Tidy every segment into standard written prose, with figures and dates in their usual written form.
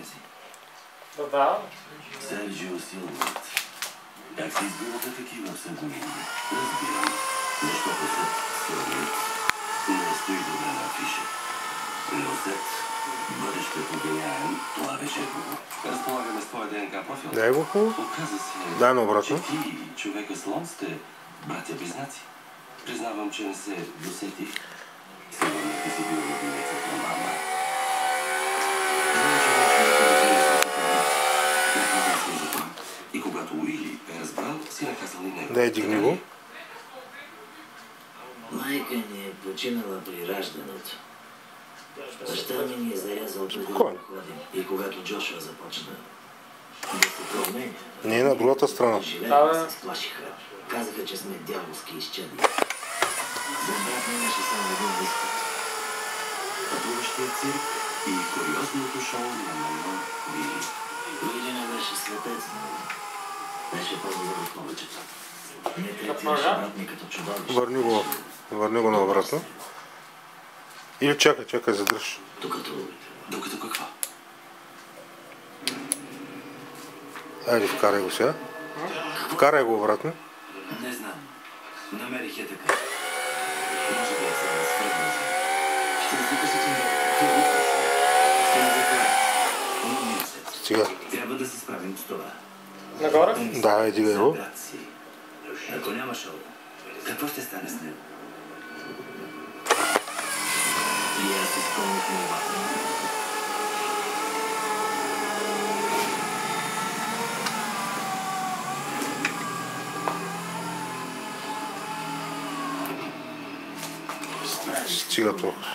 претенции. Да. Серджио Силвард. Как се избирате такива псевдоними? Разбирам. Защото след Силвард не стои добре на афиша. Но след бъдещето гениален, това вече е друго. Разполагаме с твоя ДНК профил. Дай го хубаво. Оказа се, Дай обратно. че ти и човека слон сте братя-близнаци. Признавам, че не се досетих. Сигурно ти си бил любимецът на мама. И когато Уили е разбрал, си наказал и него. Дай, дигни го. Майка ни е починала при раждането. Баща ми е зарязал преди да ходим. И когато Джошуа започна да се променя, Не е на другата страна. живеят се сплашиха. Казаха, че сме дяволски изчадия. За брат ми имаше само един изход. Пътуващия цирк и куриозното шоу на мама Уили. Уили не беше светец, но беше по-добър от повечето. Не третираше брат ми като чудовище. Върни го наобратно. Или чакай, задръж. Докато какво? Айде, вкарай го сега. Вкарай го обратно. Не знам. Намерих я така. Може да я се разфръгна. Ще извикаш и ти ме. Ще ме закара. Сега. Трябва да се справим с това. Нагоре? Да, дигай го. Ако няма шоу, какво ще стане с него? И аз изпълних молбата. Стига толкова.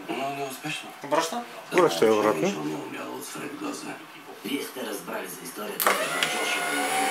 Но неуспешно. Обръща? Връщай обратно. Не умял от свръхдоза. Вие сте разбрали за историята на Джошуа.